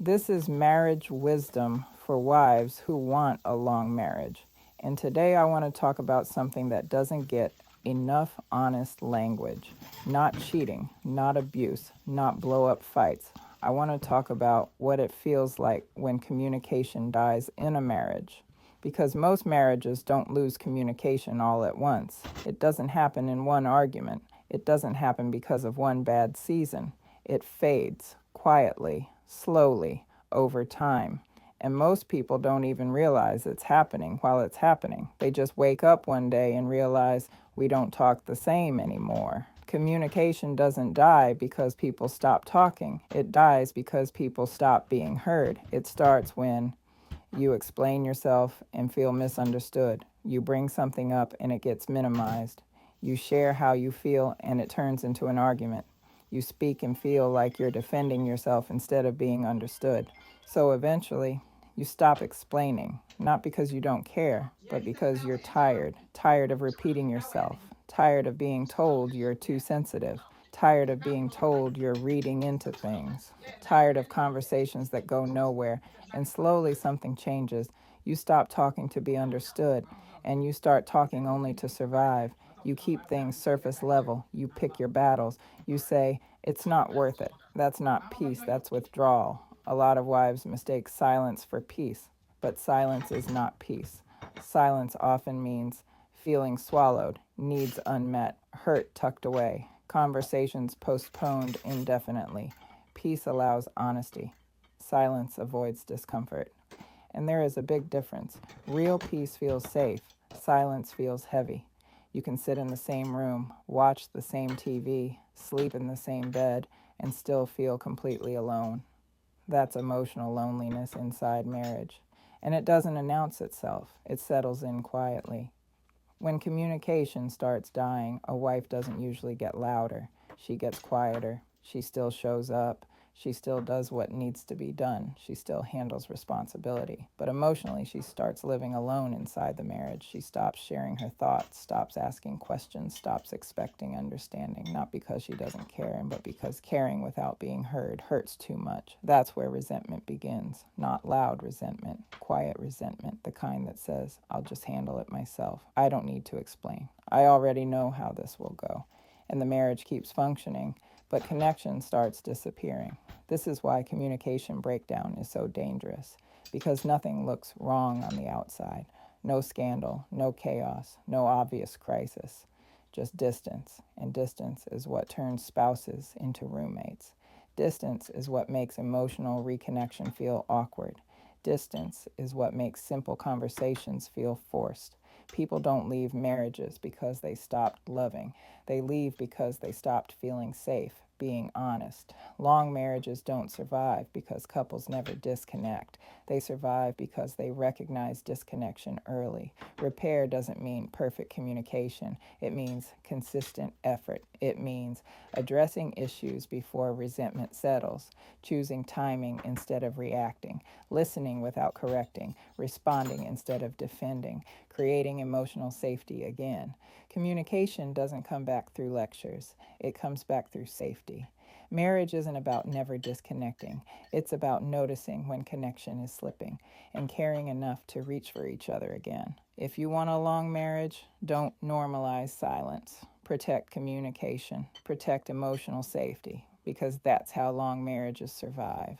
This is marriage wisdom for wives who want a long marriage. And today I want to talk about something that doesn't get enough honest language. Not cheating, not abuse, not blow up fights. I want to talk about what it feels like when communication dies in a marriage. Because most marriages don't lose communication all at once. It doesn't happen in one argument. It doesn't happen because of one bad season. It fades quietly, slowly, over time. And most people don't even realize it's happening while it's happening. They just wake up one day and realize we don't talk the same anymore. Communication doesn't die because people stop talking. It dies because people stop being heard. It starts when you explain yourself and feel misunderstood. You bring something up and it gets minimized. You share how you feel and it turns into an argument. You speak and feel like you're defending yourself instead of being understood. So eventually, you stop explaining, not because you don't care, but because you're tired of repeating yourself, tired of being told you're too sensitive, tired of being told you're reading into things, tired of conversations that go nowhere, and slowly something changes. You stop talking to be understood, and you start talking only to survive. You keep things surface level. You pick your battles. You say, it's not worth it. That's not peace, that's withdrawal. A lot of wives mistake silence for peace, but silence is not peace. Silence often means feelings swallowed, needs unmet, hurt tucked away, conversations postponed indefinitely. Peace allows honesty. Silence avoids discomfort. And there is a big difference. Real peace feels safe. Silence feels heavy. You can sit in the same room, watch the same TV, sleep in the same bed, and still feel completely alone. That's emotional loneliness inside marriage. And it doesn't announce itself. It settles in quietly. When communication starts dying, a wife doesn't usually get louder. She gets quieter. She still shows up. She still does what needs to be done. She still handles responsibility. But emotionally, she starts living alone inside the marriage. She stops sharing her thoughts, stops asking questions, stops expecting understanding, not because she doesn't care, but because caring without being heard hurts too much. That's where resentment begins. Not loud resentment, quiet resentment, the kind that says, I'll just handle it myself. I don't need to explain. I already know how this will go. And the marriage keeps functioning, but connection starts disappearing. This is why communication breakdown is so dangerous, because nothing looks wrong on the outside. No scandal, no chaos, no obvious crisis, just distance. And distance is what turns spouses into roommates. Distance is what makes emotional reconnection feel awkward. Distance is what makes simple conversations feel forced. People don't leave marriages because they stopped loving. They leave because they stopped feeling safe, being honest. Long marriages don't survive because couples never disconnect. They survive because they recognize disconnection early. Repair doesn't mean perfect communication. It means consistent effort. It means addressing issues before resentment settles, choosing timing instead of reacting, listening without correcting, responding instead of defending, creating emotional safety again. Communication doesn't come back through lectures. It comes back through safety. Marriage isn't about never disconnecting. It's about noticing when connection is slipping and caring enough to reach for each other again. If you want a long marriage, don't normalize silence. Protect communication. Protect emotional safety, because that's how long marriages survive.